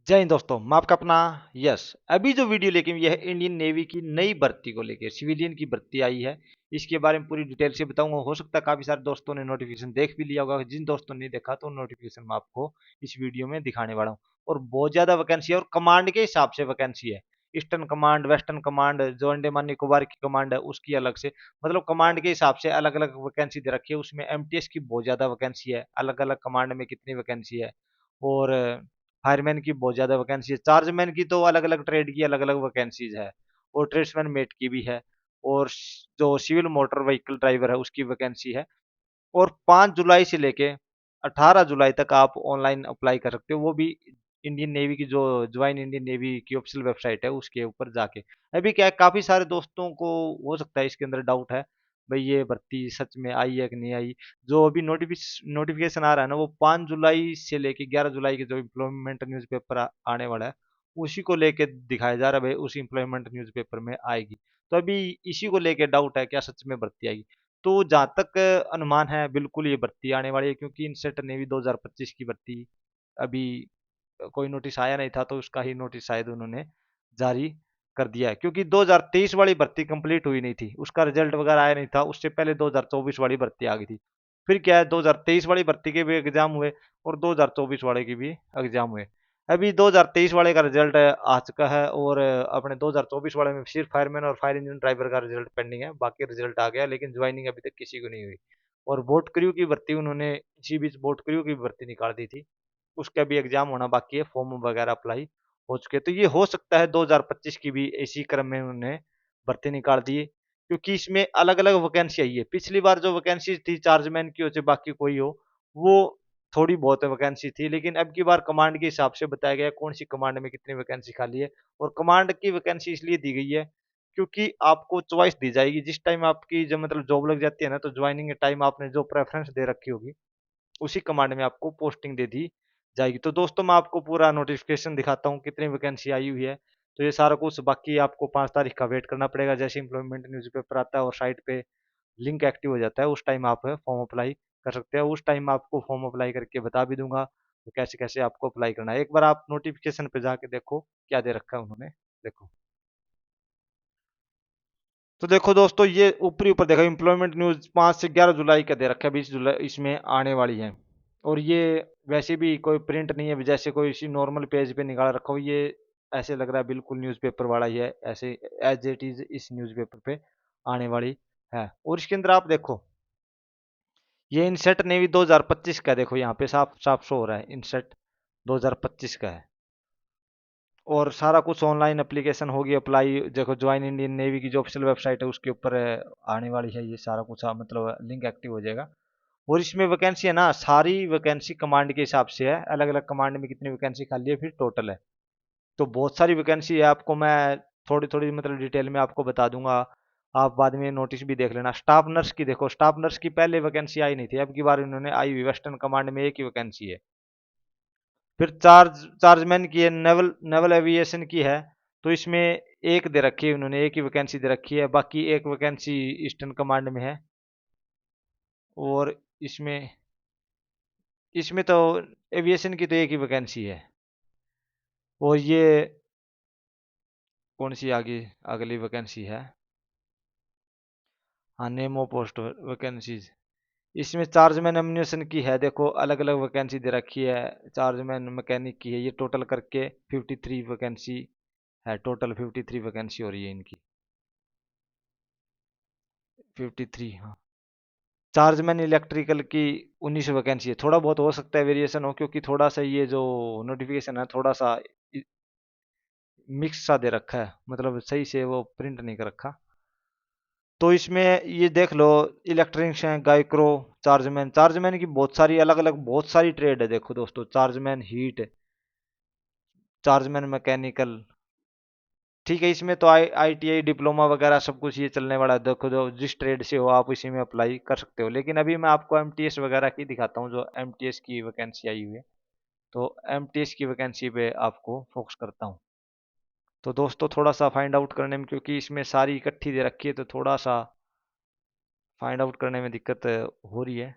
जय हिंद दोस्तों, मैं आपका अपना यस। अभी जो वीडियो लेके यह है इंडियन नेवी की नई भर्ती को लेकर, सिविलियन की भर्ती आई है। इसके बारे में पूरी डिटेल से बताऊंगा। हो सकता है काफी सारे दोस्तों ने नोटिफिकेशन देख भी लिया होगा। जिन दोस्तों ने नहीं देखा तो नोटिफिकेशन मैं आपको इस वीडियो में दिखाने वाला हूँ। और बहुत ज्यादा वैकेंसी है और कमांड के हिसाब से वैकेंसी है। ईस्टर्न कमांड, वेस्टर्न कमांड, जो अंडमान निकोबार की कमांड है उसकी अलग से, मतलब कमांड के हिसाब से अलग अलग वैकेंसी दे रखी है। उसमें एमटीएस की बहुत ज्यादा वैकेंसी है, अलग अलग कमांड में कितनी वैकेंसी है। और फायरमैन की बहुत ज़्यादा वैकेंसी है। चार्जमैन की तो अलग अलग ट्रेड की अलग अलग वैकेंसीज है। और ट्रेड्समैन मेट की भी है। और जो सिविल मोटर व्हीकल ड्राइवर है उसकी वैकेंसी है। और 5 जुलाई से लेके 18 जुलाई तक आप ऑनलाइन अप्लाई कर सकते हो, वो भी इंडियन नेवी की जो ज्वाइन इंडियन नेवी की ऑफिशियल वेबसाइट है उसके ऊपर जाके। अभी क्या है, काफ़ी सारे दोस्तों को हो सकता है इसके अंदर डाउट है, भाई ये भर्ती सच में आई है कि नहीं आई। जो अभी नोटिफिकेशन आ रहा है ना, वो 5 जुलाई से लेके 11 जुलाई के जो इम्प्लॉयमेंट न्यूज़पेपर आने वाला है उसी को लेके दिखाया जा रहा है, भाई उसी इम्प्लॉयमेंट न्यूज़पेपर में आएगी। तो अभी इसी को लेके डाउट है क्या सच में भर्ती आएगी। तो जहाँ तक अनुमान है, बिल्कुल ये भर्ती आने वाली है, क्योंकि इनसेट नेवी 2025 की भर्ती अभी कोई नोटिस आया नहीं था, तो उसका ही नोटिस शायद उन्होंने जारी कर दिया है। क्योंकि 2023 वाली भर्ती कंप्लीट हुई नहीं थी, उसका रिजल्ट वगैरह आया नहीं था, उससे पहले 2024 वाली भर्ती आ गई थी। फिर क्या है, 2023 वाली भर्ती के भी एग्जाम हुए और 2024 वाले की भी एग्जाम हुए। अभी 2023 वाले का रिजल्ट आ चुका है और अपने 2024 वाले में सिर्फ फायरमैन और फायर इंजन ड्राइवर का रिजल्ट पेंडिंग है, बाकी रिजल्ट आ गया, लेकिन ज्वाइनिंग अभी तक किसी को नहीं हुई। और बोट क्रू की भर्ती उन्होंने इसी बीच बोट क्रू की भर्ती निकाल दी थी, उसका भी एग्जाम होना बाकी है, फॉर्म वगैरह अप्लाई हो चुके हैं। तो ये हो सकता है 2025 की भी इसी क्रम में उन्होंने भर्ती निकाल दी है, क्योंकि इसमें अलग अलग वैकेंसी आई है। पिछली बार जो वैकेंसी थी चार्जमैन की हो चाहे बाकी कोई हो, वो थोड़ी बहुत वैकेंसी थी, लेकिन अब की बार कमांड के हिसाब से बताया गया कौन सी कमांड में कितनी वैकेंसी खाली है। और कमांड की वैकेंसी इसलिए दी गई है क्योंकि आपको चॉइस दी जाएगी, जिस टाइम आपकी जब मतलब जॉब लग जाती है ना, तो ज्वाइनिंग के टाइम आपने जो प्रेफरेंस दे रखी होगी उसी कमांड में आपको पोस्टिंग दे दी जाएगी। तो दोस्तों मैं आपको पूरा नोटिफिकेशन दिखाता हूँ कितनी वैकेंसी आई हुई है। तो ये सारा कुछ बाकी आपको 5 तारीख का वेट करना पड़ेगा, जैसे इंप्लॉयमेंट न्यूज़पेपर आता है और साइट पे लिंक एक्टिव हो जाता है, उस टाइम आप फॉर्म अप्लाई कर सकते हैं। उस टाइम आपको फॉर्म अप्लाई करके बता भी दूंगा तो कैसे कैसे आपको अप्लाई करना है। एक बार आप नोटिफिकेशन पे जाके देखो क्या दे रखा है उन्होंने, देखो। तो देखो दोस्तों, ये ऊपरी ऊपर देखो एम्प्लॉयमेंट न्यूज 5 से 11 जुलाई का दे रखा है, 20 जुलाई इसमें आने वाली है। और ये वैसे भी कोई प्रिंट नहीं है, जैसे कोई इसी नॉर्मल पेज पे निकाल रखा हो। ये ऐसे लग रहा है बिल्कुल न्यूज़पेपर वाला ही है, ऐसे एज इट इज इस न्यूज़पेपर पे आने वाली है। और इसके अंदर आप देखो, ये इनसेट नेवी 2025 का है, देखो यहाँ पे साफ साफ शो हो रहा है इनसेट 2025 का है। और सारा कुछ ऑनलाइन एप्लीकेशन होगी अप्लाई। देखो ज्वाइन इंडियन नेवी की जो ऑफिशियल वेबसाइट है उसके ऊपर आने वाली है ये सारा कुछ, मतलब लिंक एक्टिव हो जाएगा। और इसमें वैकेंसी है ना, सारी वैकेंसी कमांड के हिसाब से है, अलग अलग कमांड में कितनी वैकेंसी खाली है फिर टोटल है। तो बहुत सारी वैकेंसी है, आपको मैं थोड़ी थोड़ी मतलब डिटेल में आपको बता दूंगा। आप बाद में नोटिस भी देख लेना। स्टाफ नर्स की देखो, स्टाफ नर्स की पहले वैकेंसी आई नहीं थी, अब की बार इन्होंने आई हुई। वेस्टर्न कमांड में एक ही वैकेंसी है। फिर चार्जमैन की है, नेवल नेवल एविएशन की है। तो इसमें एक दे रखी है उन्होंने, एक ही वैकेंसी दे रखी है, बाकी एक वैकेंसी ईस्टर्न कमांड में है। और इसमें इसमें तो एविएशन की तो एक ही वैकेंसी है। और ये कौन सी आगे अगली वैकेंसी है, हाँ नेमो पोस्ट वैकेंसीज। इसमें चार्जमैन एम्यूनेशन की है, देखो अलग अलग वैकेंसी दे रखी है। चार्जमैन मैकेनिक की है, ये टोटल करके 53 वैकेंसी है। टोटल 53 वैकेंसी हो रही है इनकी, 53 हाँ। चार्जमैन इलेक्ट्रिकल की 19 वैकेंसी है। थोड़ा बहुत हो सकता है वेरिएशन हो, क्योंकि थोड़ा सा ये जो नोटिफिकेशन है थोड़ा सा मिक्स सा दे रखा है, मतलब सही से वो प्रिंट नहीं कर रखा। तो इसमें ये देख लो, इलेक्ट्रीशियन, गायक्रो, चार्जमैन। चार्जमैन की बहुत सारी अलग अलग बहुत सारी ट्रेड है, देखो दोस्तों, चार्जमैन हीट, चार्जमैन मैकेनिकल। ठीक है, इसमें तो आईटीआई डिप्लोमा वगैरह सब कुछ ये चलने वाला है। देखो जो जिस ट्रेड से हो आप इसी में अप्लाई कर सकते हो, लेकिन अभी मैं आपको एमटीएस वगैरह की दिखाता हूँ, जो एमटीएस की वैकेंसी आई हुई है। तो एमटीएस की वैकेंसी पे आपको फोकस करता हूँ। तो दोस्तों थोड़ा सा फाइंड आउट करने में, क्योंकि इसमें सारी इकट्ठी दे रखी है, तो थोड़ा सा फाइंड आउट करने में दिक्कत हो रही है।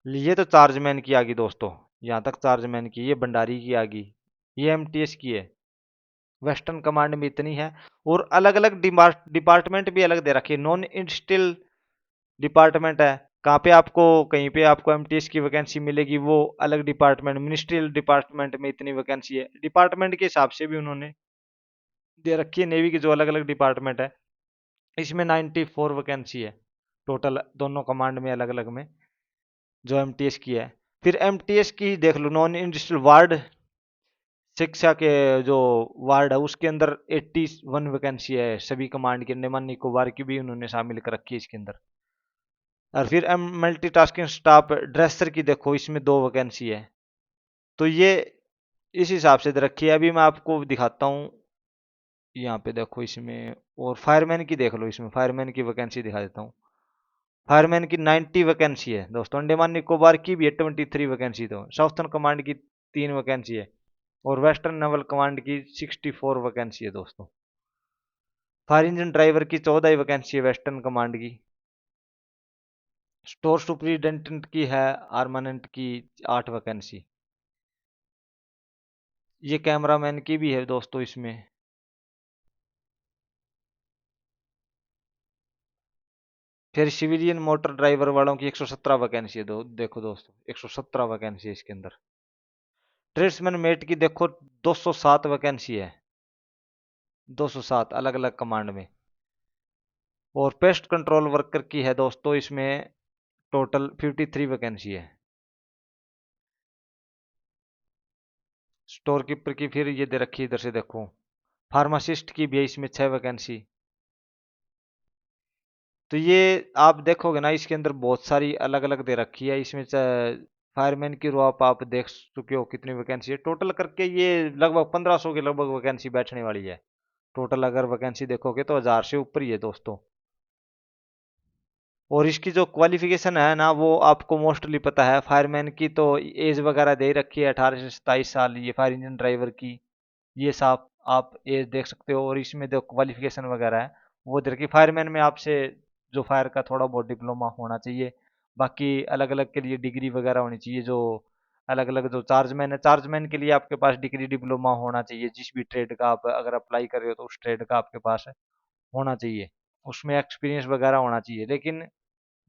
ये तो चार्जमैन की आ गई दोस्तों, यहाँ तक चार्जमैन की, ये भंडारी की आ गई, ये एमटीएस की है। वेस्टर्न कमांड में इतनी है, और अलग अलग डिपार्टमेंट भी अलग दे रखी है। नॉन इंडस्ट्रियल डिपार्टमेंट है, कहाँ पे आपको, कहीं पे आपको एमटीएस की वैकेंसी मिलेगी वो अलग डिपार्टमेंट। मिनिस्ट्रियल डिपार्टमेंट में इतनी वैकेंसी है, डिपार्टमेंट के हिसाब से भी उन्होंने दे रखी है। नेवी की जो अलग अलग डिपार्टमेंट है, इसमें 94 वैकेंसी है टोटल, दोनों कमांड में अलग अलग में, जो एमटीएस की है। फिर एमटीएस की देख लो, नॉन इंडस्ट्रियल वार्ड शिक्षा के जो वार्ड है उसके अंदर 81 वैकेंसी है सभी कमांड के। अंडमान निकोबार की भी उन्होंने शामिल कर रखी है इसके अंदर। और फिर मल्टीटास्किंग स्टाफ ड्रेसर की देखो, इसमें 2 वैकेंसी है। तो ये इस हिसाब से दे रखी है। अभी मैं आपको दिखाता हूँ, यहाँ पे देखो इसमें, और फायरमैन की देख लो, इसमें फायरमैन की वैकेंसी दिखा देता हूँ। फायरमैन की 90 वैकेंसी है दोस्तों। अंडमान निकोबार की भी है 23 वैकेंसी, तो साउथर्न कमांड की 3 वैकेंसी है, और वेस्टर्न नेवल कमांड की 64 वैकेंसी है दोस्तों। फायर इंजन ड्राइवर की 14 वैकेंसी है वेस्टर्न कमांड की। स्टोर सुपरिटेंडेंट की है, आर्मानेंट की 8 वैकेंसी। ये कैमरामैन की भी है दोस्तों इसमें। फिर सिविलियन मोटर ड्राइवर वालों की 117 वैकेंसी है। देखो दोस्तों, 117 वैकेंसी है इसके अंदर। ट्रेड्समैन मेट की देखो 207 वैकेंसी है, 207 अलग अलग कमांड में। और पेस्ट कंट्रोल वर्कर की है दोस्तों इसमें टोटल 53 वैकेंसी है। स्टोर कीपर की फिर ये दे रखी है, इधर से देखो। फार्मासिस्ट की भी है इसमें 6 वैकेंसी। तो ये आप देखोगे ना, इसके अंदर बहुत सारी अलग अलग दे रखी है। इसमें फायरमैन की रो आप देख चुके हो कितनी वैकेंसी है टोटल करके। ये लगभग 1500 के लगभग वैकेंसी बैठने वाली है टोटल। अगर वैकेंसी देखोगे तो 1000 से ऊपर ही है दोस्तों। और इसकी जो क्वालिफिकेशन है ना, वो आपको मोस्टली पता है। फायरमैन की तो एज वगैरह दे रखी है 18 से 27 साल। ये फायर इंजन ड्राइवर की ये साफ आप एज देख सकते हो। और इसमें जो क्वालिफिकेशन वगैरह है वो दे रखी। फायरमैन में आपसे जो फायर का थोड़ा बहुत डिप्लोमा होना चाहिए, बाकी अलग अलग के लिए डिग्री वगैरह होनी चाहिए। जो अलग अलग जो चार्जमैन है, चार्जमैन के लिए आपके पास डिग्री डिप्लोमा होना चाहिए। जिस भी ट्रेड का आप अगर अप्लाई कर रहे हो तो उस ट्रेड का आपके पास होना चाहिए, उसमें एक्सपीरियंस वगैरह होना चाहिए। लेकिन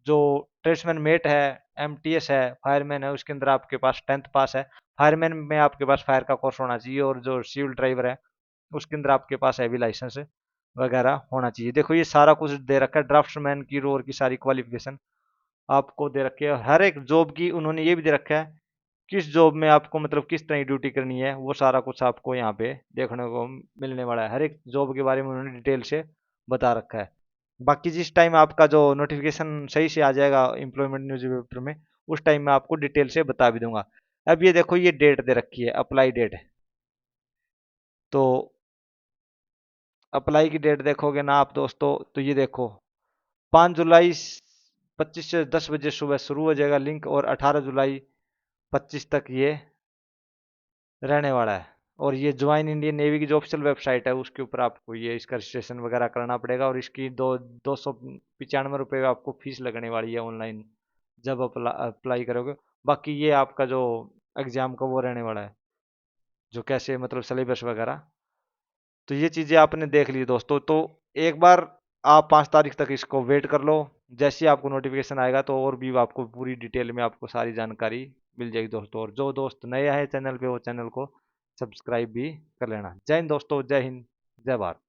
जो ट्रेड्समैन मेट है, एमटीएस है, फायरमैन है, उसके अंदर आपके पास 10th पास है। फायरमैन में आपके पास फायर का कोर्स होना चाहिए। और जो सिविल ड्राइवर है उसके अंदर आपके पास हैवी लाइसेंस वगैरह होना चाहिए। देखो ये सारा कुछ दे रखा है, ड्राफ्ट्समैन की रोर की सारी क्वालिफिकेशन आपको दे रखी है। हर एक जॉब की उन्होंने ये भी दे रखा है, किस जॉब में आपको मतलब किस तरह की ड्यूटी करनी है, वो सारा कुछ आपको यहाँ पे देखने को मिलने वाला है। हर एक जॉब के बारे में उन्होंने डिटेल से बता रखा है। बाकी जिस टाइम आपका जो नोटिफिकेशन सही से आ जाएगा एम्प्लॉयमेंट न्यूज़ पेपर में, उस टाइम मैं आपको डिटेल से बता भी दूंगा। अब ये देखो, ये डेट दे रखी है, अप्लाई डेट। तो अप्लाई की डेट देखोगे ना आप दोस्तों, तो ये देखो 5 जुलाई 25 से 10 बजे सुबह शुरू हो जाएगा लिंक, और 18 जुलाई 25 तक ये रहने वाला है। और ये ज्वाइन इंडियन नेवी की जो ऑफिशियल वेबसाइट है उसके ऊपर आपको ये इसका रजिस्ट्रेशन वगैरह करना पड़ेगा। और इसकी 295 रुपये आपको फीस लगने वाली है ऑनलाइन जब अप्लाई करोगे। बाकी ये आपका जो एग्जाम का वो रहने वाला है, जो कैसे मतलब सिलेबस वगैरह। तो ये चीज़ें आपने देख ली दोस्तों। तो एक बार आप 5 तारीख तक इसको वेट कर लो। जैसे ही आपको नोटिफिकेशन आएगा तो और भी आपको पूरी डिटेल में आपको सारी जानकारी मिल जाएगी दोस्तों। और जो दोस्त नए हैं चैनल पे वो चैनल को सब्सक्राइब भी कर लेना। जय हिंद दोस्तों, जय हिंद, जय भारत।